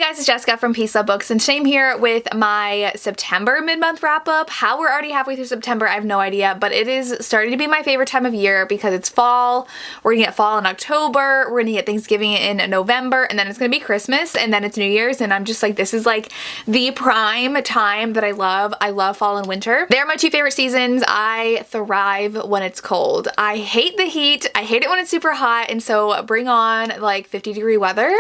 guys, it's Jessica from Peace Love Books, and same here with my September mid-month wrap-up. How we're already halfway through September, I have no idea, but it is starting to be my favorite time of year because it's fall. We're gonna get fall in October, we're gonna get Thanksgiving in November, and then it's gonna be Christmas, and then it's New Year's, and I'm just like, this is like the prime time that I love. I love fall and winter. They're my two favorite seasons. I thrive when it's cold. I hate the heat. I hate it when it's super hot, and so bring on like 50-degree weather.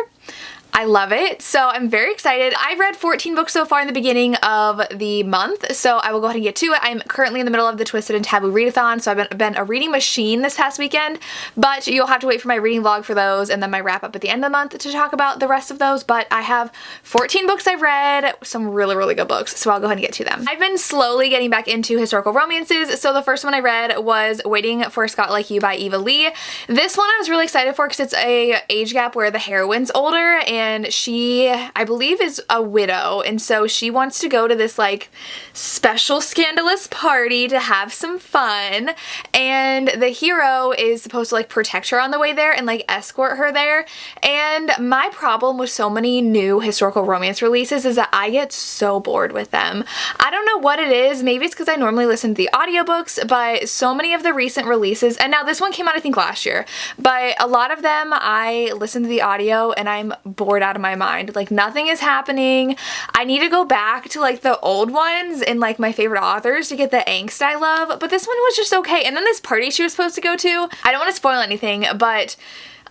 I love it. So I'm very excited. I've read 14 books so far in the beginning of the month, so I will go ahead and get to it. I'm currently in the middle of the Twisted and Taboo readathon, so I've been a reading machine this past weekend, but you'll have to wait for my reading vlog for those and then my wrap up at the end of the month to talk about the rest of those. But I have 14 books I've read, some really good books, so I'll go ahead and get to them. I've been slowly getting back into historical romances, so the first one I read was Waiting for Scott Like You by Eva Lee. This one I was really excited for because it's a age gap where the heroine's older and she, I believe, is a widow, and so she wants to go to this like special scandalous party to have some fun, and the hero is supposed to like protect her on the way there and like escort her there. And my problem with so many new historical romance releases is that I get so bored with them. I don't know what it is. Maybe it's because I normally listen to the audiobooks, but so many of the recent releases, and now this one came out I think last year, but a lot of them I listen to the audio and I'm bored out of my mind. Like, nothing is happening. I need to go back to like the old ones and like my favorite authors to get the angst I love, but this one was just okay. And then this party she was supposed to go to, I don't want to spoil anything, but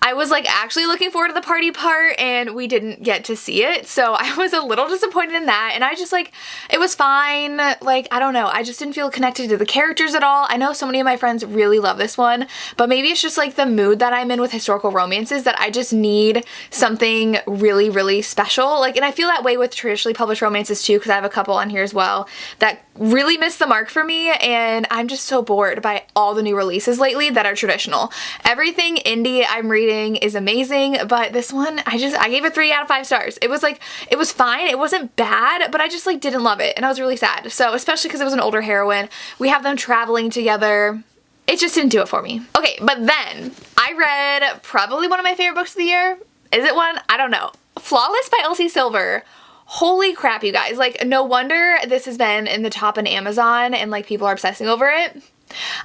I was like actually looking forward to the party part and we didn't get to see it, so I was a little disappointed in that. And I just like, it was fine. Like, I don't know, I just didn't feel connected to the characters at all. I know so many of my friends really love this one, but maybe it's just like the mood that I'm in with historical romances that I just need something really special. Like, and I feel that way with traditionally published romances too, because I have a couple on here as well that really missed the mark for me, and I'm just so bored by all the new releases lately that are traditional. Everything indie I'm reading is amazing, but this one I gave it 3 out of 5 stars. It was like, it was fine, it wasn't bad, but I just like didn't love it, and I was really sad. So especially because it was an older heroine, we have them traveling together, it just didn't do it for me. Okay, but then I read probably one of my favorite books of the year. Is it one? I don't know. Flawless by Elsie Silver. Holy crap, you guys. Like, no wonder this has been in the top on Amazon and like people are obsessing over it.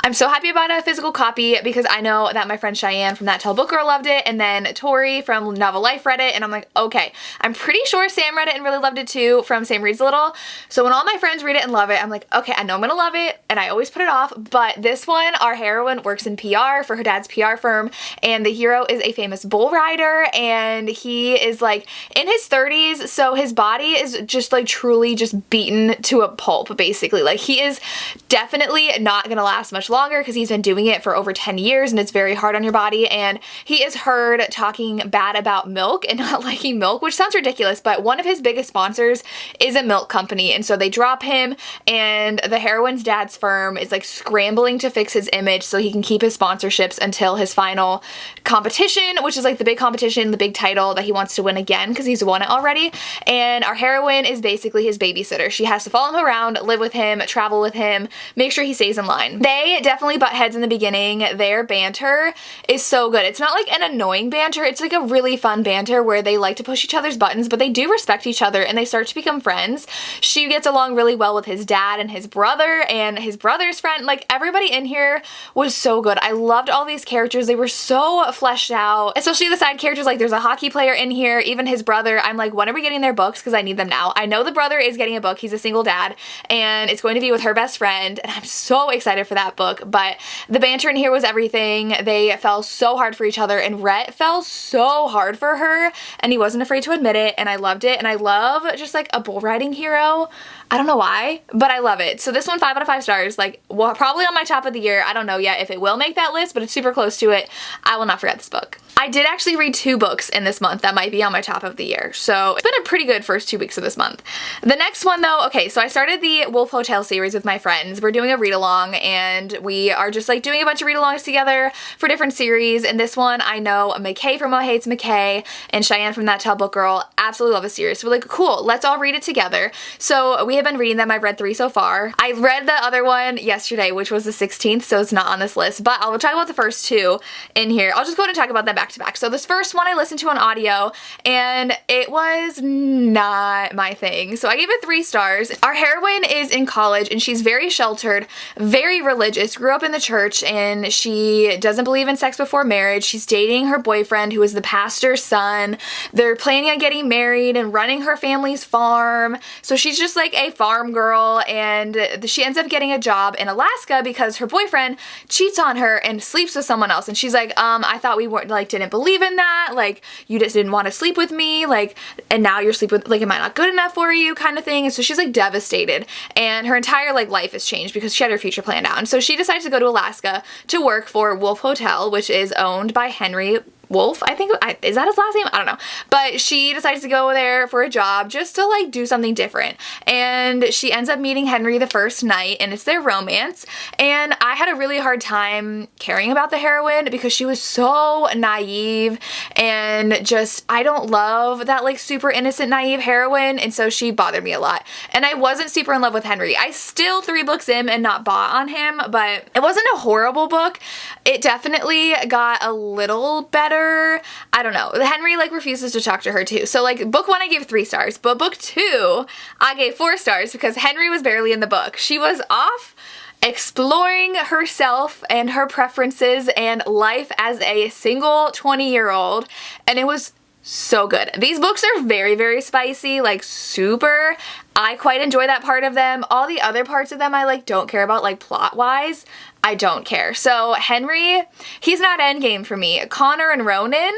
I'm so happy about a physical copy because I know that my friend Cheyenne from That Tall Book Girl loved it, and then Tori from Novel Life read it, and I'm like, okay. I'm pretty sure Sam read it and really loved it too from Sam Reads a Little. So when all my friends read it and love it, I'm like, okay, I know I'm gonna love it, and I always put it off. But this one, our heroine works in PR for her dad's PR firm, and the hero is a famous bull rider, and he is like in his 30s, so his body is just like truly just beaten to a pulp, basically. Like, he is definitely not gonna last much longer because he's been doing it for over 10 years and it's very hard on your body. And he is heard talking bad about milk and not liking milk, which sounds ridiculous, but one of his biggest sponsors is a milk company, and so they drop him, and the heroine's dad's firm is like scrambling to fix his image so he can keep his sponsorships until his final competition, which is like the big competition, the big title that he wants to win again because he's won it already. And our heroine is basically his babysitter. She has to follow him around, live with him, travel with him, make sure he stays in line. They definitely butt heads in the beginning. Their banter is so good. It's not like an annoying banter. It's like a really fun banter where they like to push each other's buttons, but they do respect each other and they start to become friends. She gets along really well with his dad and his brother's friend. Like, everybody in here was so good. I loved all these characters. They were so fleshed out, especially the side characters. Like, there's a hockey player in here, even his brother. I'm like, when are we getting their books? Because I need them now. I know the brother is getting a book. He's a single dad, and it's going to be with her best friend, and I'm so excited for that book. But the banter in here was everything. They fell so hard for each other, and Rhett fell so hard for her, and he wasn't afraid to admit it, and I loved it. And I love just like a bull riding hero. I don't know why, but I love it. So this one, 5 out of 5 stars. Like, well, probably on my top of the year. I don't know yet if it will make that list, but it's super close to it. I will not forget this book. I did actually read 2 books in this month that might be on my top of the year, so it's been a pretty good first 2 weeks of this month. The next one though, okay, so I started the Wolf Hotel series with my friends. We're doing a read-along, and we are just like doing a bunch of read-alongs together for different series. And this one, I know McKay from Oh Hates McKay and Cheyenne from That Tall Book Girl absolutely love the series. So we're like, cool, let's all read it together. So we we have been reading them. I've read 3 so far. I read the other one yesterday, which was the 16th, so it's not on this list, but I'll talk about the first 2 in here. I'll just go ahead and talk about them back to back. So this first one I listened to on audio, and it was not my thing. So I gave it 3 stars. Our heroine is in college, and she's very sheltered, very religious, grew up in the church, and she doesn't believe in sex before marriage. She's dating her boyfriend, who is the pastor's son. They're planning on getting married and running her family's farm. So she's just like a farm girl, and she ends up getting a job in Alaska because her boyfriend cheats on her and sleeps with someone else. And she's like, I thought we weren't, like, didn't believe in that. Like, you just didn't want to sleep with me. Like, and now you're sleeping with, like, am I not good enough for you, kind of thing. And so she's like devastated, and her entire like life has changed because she had her future planned out. And so she decides to go to Alaska to work for Wolf Hotel, which is owned by Henry Wolf, I think. Is that his last name? I don't know. But she decides to go there for a job just to like do something different. And she ends up meeting Henry the first night, and it's their romance. And I had a really hard time caring about the heroine because she was so naive, and just, I don't love that like super innocent naive heroine, and so she bothered me a lot. And I wasn't super in love with Henry. I still 3 books in and not bought on him, but it wasn't a horrible book. It definitely got a little better. I don't know. Henry like refuses to talk to her too. So like book 1 I gave 3 stars, but book 2 I gave 4 stars because Henry was barely in the book. She was off exploring herself and her preferences and life as a single 20-year-old, and it was so good. These books are very, very spicy, like super. I quite enjoy that part of them. All the other parts of them I like don't care about, like plot-wise. I don't care. So Henry, he's not endgame for me. Connor and Ronan,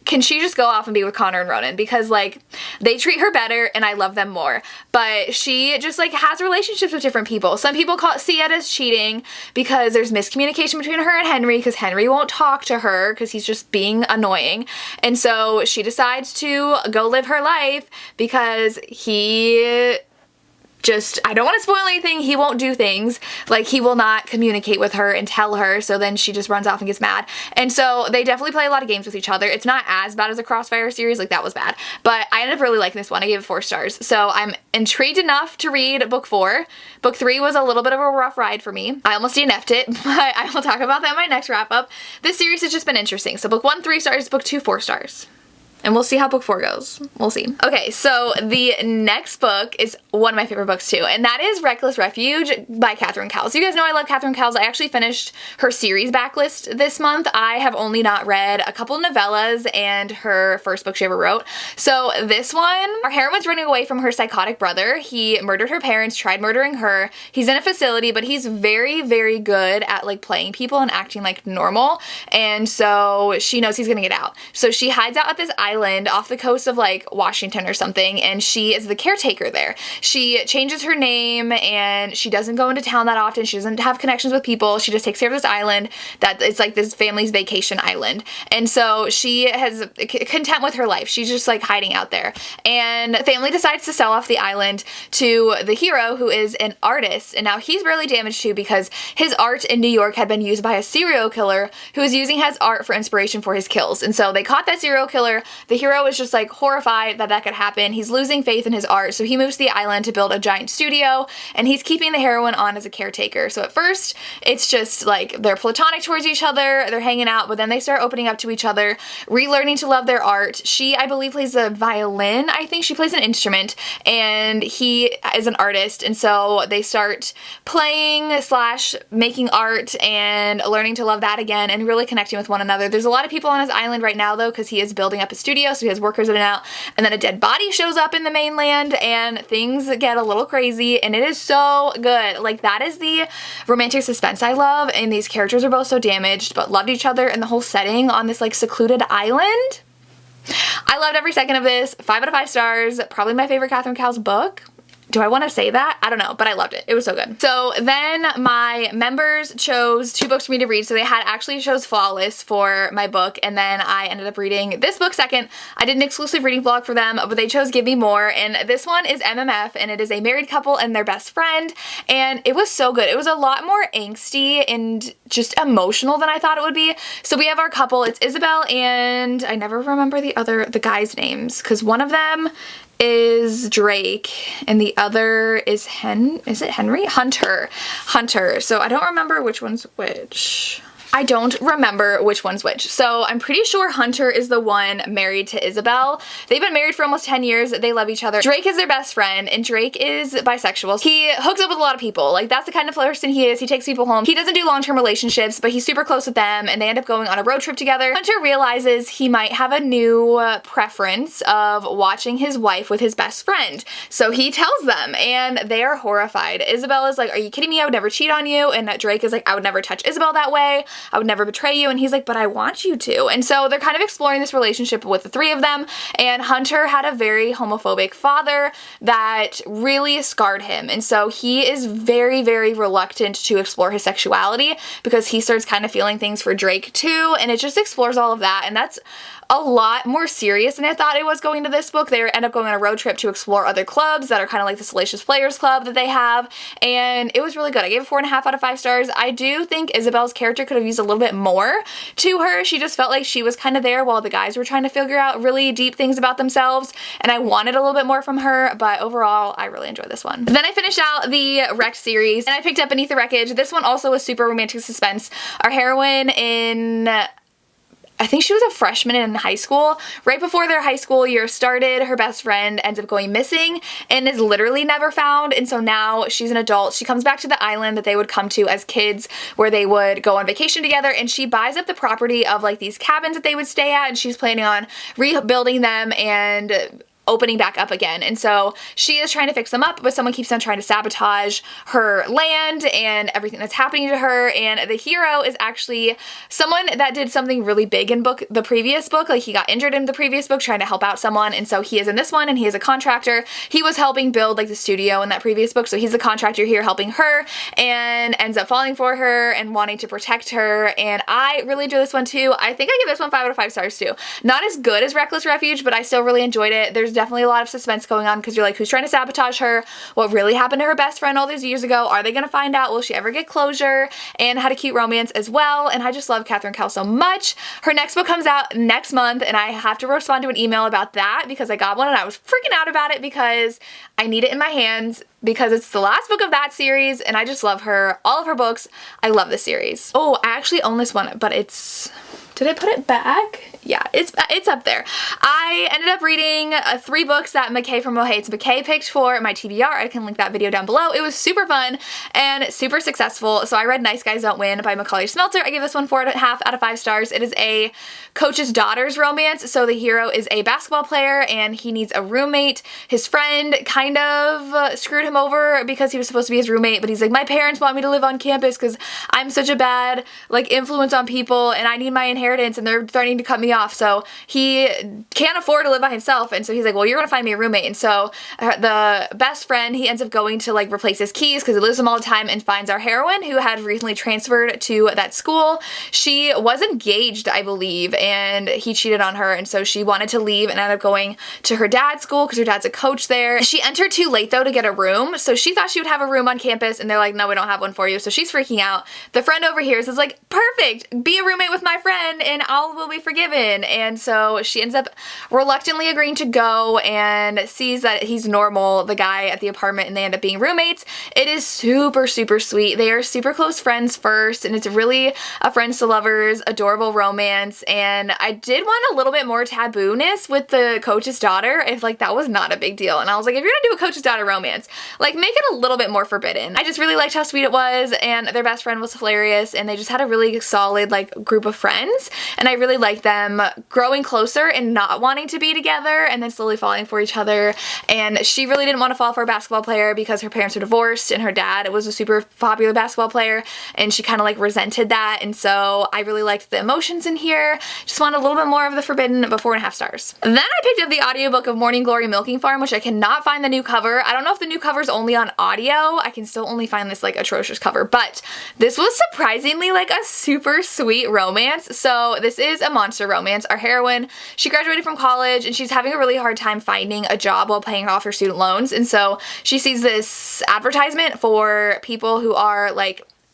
can she just go off and be with Connor and Ronan? Because like they treat her better and I love them more. But she just like has relationships with different people. Some people see it as cheating because there's miscommunication between her and Henry because Henry won't talk to her because he's just being annoying. And so she decides to go live her life because he just, I don't want to spoil anything, he won't do things. Like, he will not communicate with her and tell her, so then she just runs off and gets mad. And so they definitely play a lot of games with each other. It's not as bad as a Crossfire series, like that was bad. But I ended up really liking this one. I gave it 4 stars. So I'm intrigued enough to read book 4. Book 3 was a little bit of a rough ride for me. I almost DNF'd it, but I will talk about that in my next wrap up. This series has just been interesting. So book 1, 3 stars, book 2, 4 stars. And we'll see how book 4 goes. We'll see. Okay, so the next book is one of my favorite books too, and that is Reckless Refuge by Catherine Cowles. You guys know I love Catherine Cowles. I actually finished her series backlist this month. I have only not read a couple novellas and her first book she ever wrote. So this one, our heroine's running away from her psychotic brother. He murdered her parents, tried murdering her. He's in a facility, but he's very, very good at like playing people and acting like normal. And so she knows he's gonna get out. So she hides out at this island off the coast of like Washington or something, and she is the caretaker there. She changes her name and she doesn't go into town that often. She doesn't have connections with people. She just takes care of this island that it's like this family's vacation island. And so she has content with her life. She's just like hiding out there. And the family decides to sell off the island to the hero, who is an artist. And now he's really damaged too because his art in New York had been used by a serial killer who was using his art for inspiration for his kills. And so they caught that serial killer. The hero is just like horrified that that could happen. He's losing faith in his art, so he moves to the island to build a giant studio, and he's keeping the heroine on as a caretaker. So at first, it's just like they're platonic towards each other, they're hanging out, but then they start opening up to each other, relearning to love their art. She, I believe, plays a violin. I think she plays an instrument, and he is an artist, and so they start playing / making art and learning to love that again and really connecting with one another. There's a lot of people on his island right now, though, because he is building up a studio, so he has workers in and out, and then a dead body shows up in the mainland, and things get a little crazy, and it is so good. Like, that is the romantic suspense I love, and these characters are both so damaged, but loved each other, and the whole setting on this, like, secluded island. I loved every second of this. 5 out of 5 stars. Probably my favorite Catherine Cowles book. Do I want to say that? I don't know, but I loved it. It was so good. So then my members chose 2 books for me to read. So they had actually chose Flawless for my book, and then I ended up reading this book second. I did an exclusive reading vlog for them, but they chose Give Me More, and this one is MMF, and it is a married couple and their best friend, and it was so good. It was a lot more angsty and just emotional than I thought it would be. So we have our couple. It's Isabel and I never remember the guys' names, because one of them is Drake, and the other is is it Henry? Hunter. So I don't remember which one's which. I don't remember which one's which. So I'm pretty sure Hunter is the one married to Isabel. They've been married for almost 10 years. They love each other. Drake is their best friend, and Drake is bisexual. He hooks up with a lot of people. Like, that's the kind of person he is. He takes people home. He doesn't do long-term relationships, but he's super close with them, and they end up going on a road trip together. Hunter realizes he might have a new preference of watching his wife with his best friend. So he tells them, and they are horrified. Isabel is like, "Are you kidding me? I would never cheat on you." And Drake is like, "I would never touch Isabel that way. I would never betray you." And he's like, "But I want you to." And so they're kind of exploring this relationship with the three of them. And Hunter had a very homophobic father that really scarred him. And so he is very, very reluctant to explore his sexuality because he starts kind of feeling things for Drake too. And it just explores all of that. And that's a lot more serious than I thought it was going to this book. They end up going on a road trip to explore other clubs that are kind of like the Salacious Players Club that they have, and it was really good. I gave it 4.5 out of 5 stars. I do think Isabel's character could have used a little bit more to her. She just felt like she was kind of there while the guys were trying to figure out really deep things about themselves, and I wanted a little bit more from her, but overall, I really enjoyed this one. Then I finished out the Wrecked series, and I picked up Beneath the Wreckage. This one also was super romantic suspense. Our heroine I think she was a freshman in high school. Right before their high school year started, her best friend ends up going missing and is literally never found. And so now she's an adult. She comes back to the island that they would come to as kids where they would go on vacation together, and she buys up the property of like these cabins that they would stay at, and she's planning on rebuilding them and opening back up again. And so she is trying to fix them up, but someone keeps on trying to sabotage her land and everything that's happening to her. And the hero is actually someone that did something really big in the previous book. Like, he got injured in the previous book trying to help out someone, and so he is in this one, and he is a contractor. He was helping build like the studio in that previous book, so he's a contractor here helping her, and ends up falling for her and wanting to protect her. And I really enjoyed this one too. I think I give this one 5 out of 5 stars too. Not as good as Reckless Refuge, but I still really enjoyed it. There's definitely a lot of suspense going on because you're like, who's trying to sabotage her? What really happened to her best friend all those years ago? Are they gonna find out? Will she ever get closure? And had a cute romance as well. And I just love Catherine Kell so much. Her next book comes out next month, and I have to respond to an email about that because I got one and I was freaking out about it because I need it in my hands because it's the last book of that series, and I just love her. All of her books. I love this series. Oh, I actually own this one, but did I put it back? Yeah, it's up there. I ended up reading 3 books that McKay from Hates McKay picked for my TBR. I can link that video down below. It was super fun and super successful. So I read Nice Guys Don't Win by Macaulay Smelter. I gave this one 4.5 out of 5 stars. It is a coach's daughter's romance. So the hero is a basketball player and he needs a roommate. His friend kind of screwed him over because he was supposed to be his roommate, but he's like, my parents want me to live on campus because I'm such a bad influence on people and I need my inheritance and they're threatening to cut me off. So he can't afford to live by himself, and so he's like, well, you're gonna find me a roommate. And so the best friend, he ends up going to replace his keys because he loses them all the time, and finds our heroine who had recently transferred to that school. She was engaged, I believe, and he cheated on her, and so she wanted to leave and ended up going to her dad's school because her dad's a coach there. She entered too late though to get a room, so she thought she would have a room on campus, and they're like, no, we don't have one for you. So she's freaking out. The friend over here is like, perfect, be a roommate with my friend and all will be forgiven. And so she ends up reluctantly agreeing to go and sees that he's normal, the guy at the apartment, and they end up being roommates. It is super, super sweet. They are super close friends first, and it's really a friends to lovers, adorable romance. And I did want a little bit more taboo-ness with the coach's daughter, if that was not a big deal. And I was like, if you're gonna do a coach's daughter romance, make it a little bit more forbidden. I just really liked how sweet it was, and their best friend was hilarious, and they just had a really solid group of friends, and I really liked them growing closer and not wanting to be together and then slowly falling for each other. And she really didn't want to fall for a basketball player because her parents were divorced and her dad was a super popular basketball player, and she kind of resented that. And so I really liked the emotions in here. Just wanted a little bit more of the forbidden, but 4.5 stars. Then I picked up the audiobook of Morning Glory Milking Farm, which I cannot find the new cover. I don't know if the new cover is only on audio. I can still only find this atrocious cover, but this was surprisingly a super sweet romance. So this is a monster romance. Our heroine, she graduated from college and she's having a really hard time finding a job while paying off her student loans. And so she sees this advertisement for people who are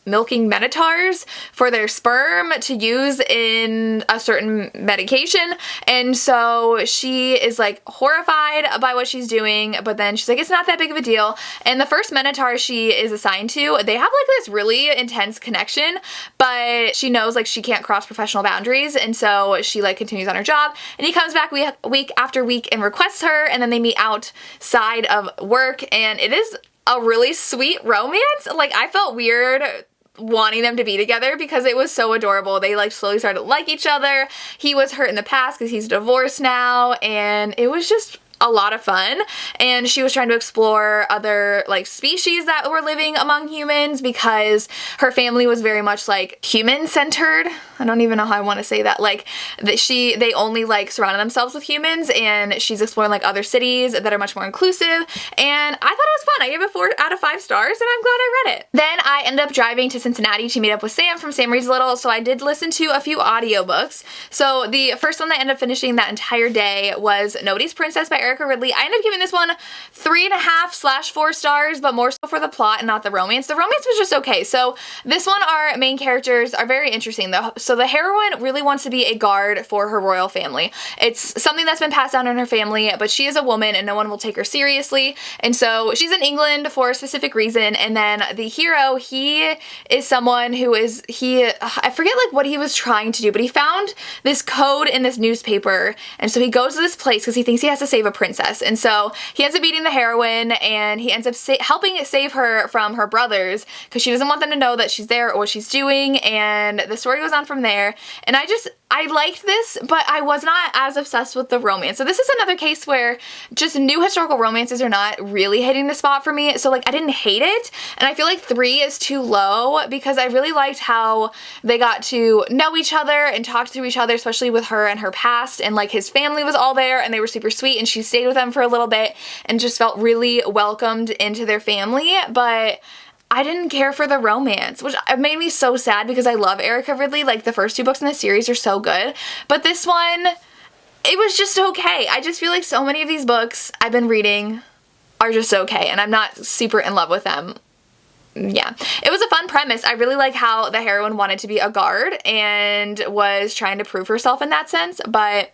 milking minotaurs for their sperm to use in a certain medication. And so she is like horrified by what she's doing, but then she's like, it's not that big of a deal. And the first minotaur she is assigned to, they have like this really intense connection, but she knows like she can't cross professional boundaries. And so she like continues on her job, and he comes back week after week and requests her, and then they meet outside of work, and it is a really sweet romance. Like, I felt weird wanting them to be together because it was so adorable. They like slowly started to like each other. He was hurt in the past because he's divorced now, and it was just a lot of fun. And she was trying to explore other like species that were living among humans because her family was very much like human centered. I don't even know how I want to say that. Like they only like surrounded themselves with humans, and she's exploring like other cities that are much more inclusive. And I thought it was fun. I gave it 4 out of 5 stars, and I'm glad I read it. Then I ended up driving to Cincinnati to meet up with Sam from Sam Reads Little, so I did listen to a few audiobooks. So the first one that I ended up finishing that entire day was Nobody's Princess by Erica Ridley. I ended up giving this one 3.5/4 stars, but more so for the plot and not the romance. The romance was just okay. So this one, our main characters are very interesting though. So the heroine really wants to be a guard for her royal family. It's something that's been passed down in her family, but she is a woman and no one will take her seriously. And so she's in England for a specific reason. And then the hero, he is someone who is, I forget like what he was trying to do, but he found this code in this newspaper. And so he goes to this place because he thinks he has to save a princess. And so he ends up meeting the heroine, and he ends up helping save her from her brothers because she doesn't want them to know that she's there or what she's doing. And the story goes on from there. And I liked this, but I was not as obsessed with the romance. So this is another case where just new historical romances are not really hitting the spot for me. So like I didn't hate it, and I feel like 3 is too low because I really liked how they got to know each other and talk to each other, especially with her and her past, and like his family was all there and they were super sweet, and she stayed with them for a little bit and just felt really welcomed into their family. But I didn't care for the romance, which made me so sad because I love Erica Ridley. Like the first 2 books in the series are so good, but this one, it was just okay. I just feel like so many of these books I've been reading are just okay, and I'm not super in love with them. Yeah, it was a fun premise. I really like how the heroine wanted to be a guard and was trying to prove herself in that sense, but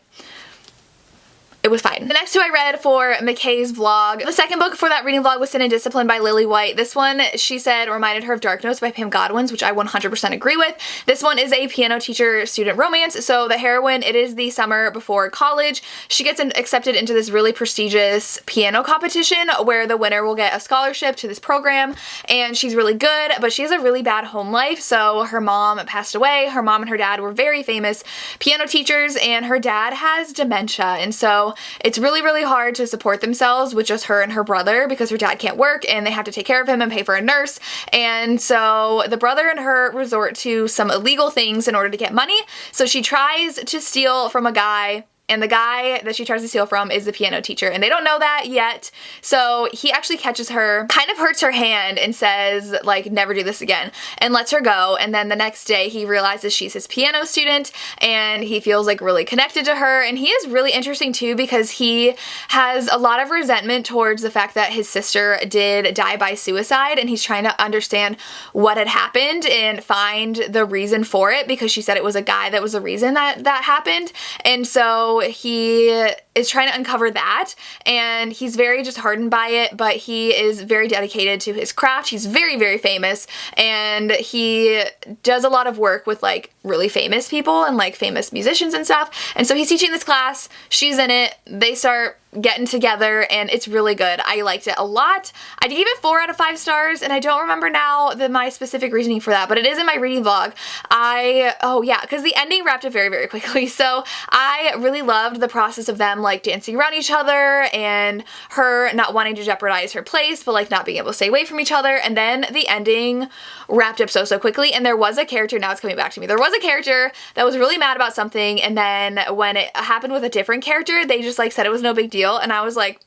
it was fine. The next 2 I read for McKay's vlog. The second book for that reading vlog was Sin and Discipline by Lily White. This one, she said, reminded her of Dark Notes by Pam Godwin's, which I 100% agree with. This one is a piano teacher-student romance. So the heroine, it is the summer before college. She gets accepted into this really prestigious piano competition where the winner will get a scholarship to this program, and she's really good, but she has a really bad home life. So her mom passed away. Her mom and her dad were very famous piano teachers, and her dad has dementia, and so it's really, really hard to support themselves with just her and her brother because her dad can't work and they have to take care of him and pay for a nurse. And so the brother and her resort to some illegal things in order to get money. So she tries to steal from a guy, and the guy that she tries to steal from is the piano teacher, and they don't know that yet. So he actually catches her, kind of hurts her hand, and says like, never do this again, and lets her go. And then the next day he realizes she's his piano student, and he feels like really connected to her. And he is really interesting too because he has a lot of resentment towards the fact that his sister did die by suicide, and he's trying to understand what had happened and find the reason for it because she said it was a guy that was the reason that happened. And so he is trying to uncover that, and he's very disheartened by it, but he is very dedicated to his craft. He's very, very famous, and he does a lot of work with like really famous people and like famous musicians and stuff. And so he's teaching this class, she's in it, they start getting together, and it's really good. I liked it a lot. I gave it 4 out of 5 stars, and I don't remember now my specific reasoning for that, but it is in my reading vlog. Oh yeah, because the ending wrapped up very, very quickly. So I really loved the process of them like dancing around each other, and her not wanting to jeopardize her place, but like not being able to stay away from each other. And then the ending wrapped up so quickly, and there was a character, now it's coming back to me, there was a character that was really mad about something, and then when it happened with a different character, they just like said it was no big deal. And I was like,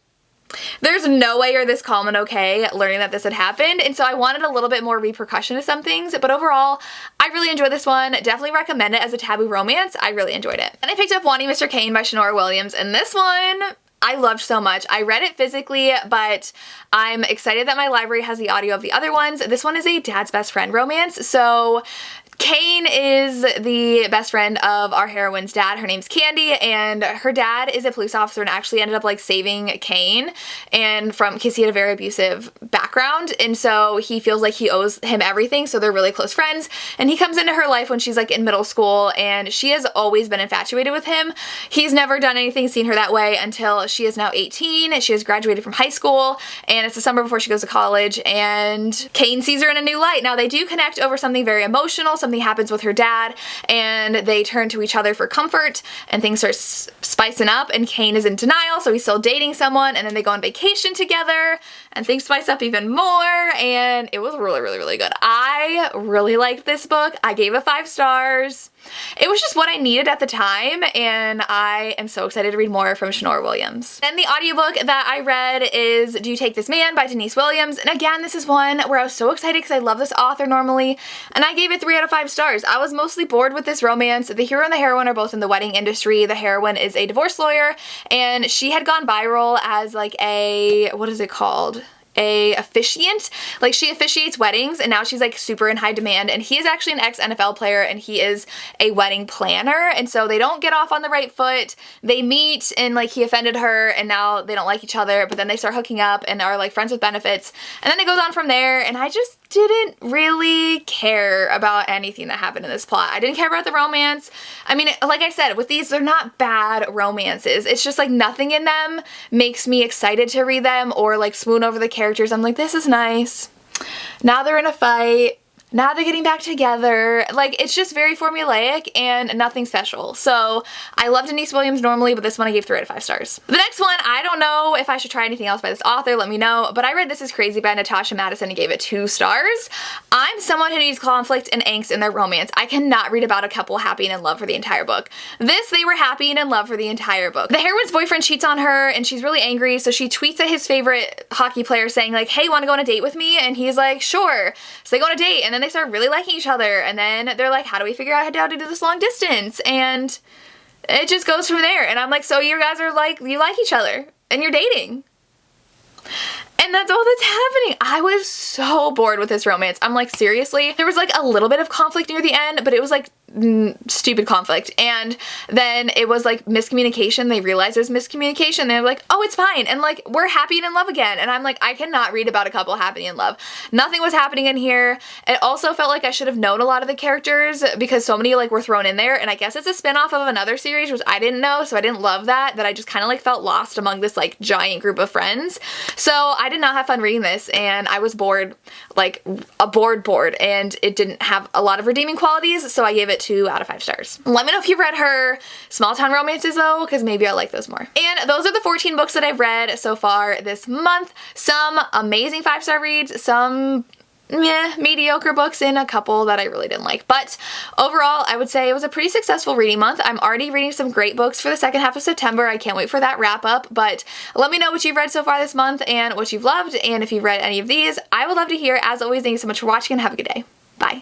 there's no way you're this calm and okay learning that this had happened. And so I wanted a little bit more repercussion to some things, but overall I really enjoyed this one. Definitely recommend it as a taboo romance. I really enjoyed it. And I picked up Wanting Mr. Kane by Shanora Williams, and this one I loved so much. I read it physically, but I'm excited that my library has the audio of the other ones. This one is a dad's best friend romance. So Kane is the best friend of our heroine's dad. Her name's Candy, and her dad is a police officer and actually ended up like saving Kane and because he had a very abusive background, and so he feels like he owes him everything, so they're really close friends. And he comes into her life when she's like in middle school, and she has always been infatuated with him. He's never done anything, seen her that way until she is now 18 and she has graduated from high school, and it's the summer before she goes to college, and Kane sees her in a new light. Now they do connect over something very emotional. Something happens with her dad, and they turn to each other for comfort, and things start spicing up, and Kane is in denial, so he's still dating someone, and then they go on vacation together, and things spice up even more, and it was really, really, really good. I really liked this book. I gave it 5 stars. It was just what I needed at the time, and I am so excited to read more from Shanora Williams. Then the audiobook that I read is Do You Take This Man by Denise Williams, and again, this is one where I was so excited because I love this author normally, and I gave it 3 out of 5 stars. I was mostly bored with this romance. The hero and the heroine are both in the wedding industry. The heroine is a divorce lawyer, and she had gone viral as like a, what is it called? A officiant. Like, she officiates weddings, and now she's like super in high demand, and he is actually an ex-NFL player, and he is a wedding planner, and so they don't get off on the right foot. They meet, and like he offended her, and now they don't like each other, but then they start hooking up and are like friends with benefits, and then it goes on from there, and I just didn't really care about anything that happened in this plot. I didn't care about the romance. I mean, like I said, with these, they're not bad romances. It's just like nothing in them makes me excited to read them or like swoon over the characters. I'm like, this is nice. Now they're in a fight. Now they're getting back together. Like, it's just very formulaic and nothing special. So I love Denise Williams normally, but this one I gave 3 out of 5 stars. The next one, I don't know if I should try anything else by this author, let me know, but I read This Is Crazy by Natasha Madison and gave it 2 stars. I'm someone who needs conflict and angst in their romance. I cannot read about a couple happy and in love for the entire book. This, they were happy and in love for the entire book. The heroine's boyfriend cheats on her, and she's really angry, so she tweets at his favorite hockey player saying like, hey, wanna go on a date with me? And he's like, sure. So they go on a date, and then they start really liking each other, and then they're like, how do we figure out how to do this long distance? And it just goes from there, and I'm like, so you guys are like, you like each other and you're dating, and that's all that's happening. I was so bored with this romance. I'm like, seriously? There was like a little bit of conflict near the end, but it was like stupid conflict, and then it was like miscommunication. They realized it was miscommunication. They're like, oh, it's fine, and like, we're happy and in love again. And I'm like, I cannot read about a couple happy in love. Nothing was happening in here. It also felt like I should have known a lot of the characters because so many like were thrown in there, and I guess it's a spin-off of another series which I didn't know, so I didn't love that I just kind of like felt lost among this like giant group of friends. So I did not have fun reading this, and I was bored, like a bored, and it didn't have a lot of redeeming qualities, so I gave it 2 out of 5 stars. Let me know if you've read her small town romances though, because maybe I like those more. And those are the 14 books that I've read so far this month. Some amazing 5-star reads, some mediocre books, and a couple that I really didn't like. But overall, I would say it was a pretty successful reading month. I'm already reading some great books for the second half of September. I can't wait for that wrap up, but let me know what you've read so far this month and what you've loved, and if you've read any of these, I would love to hear. As always, thank you so much for watching, and have a good day. Bye.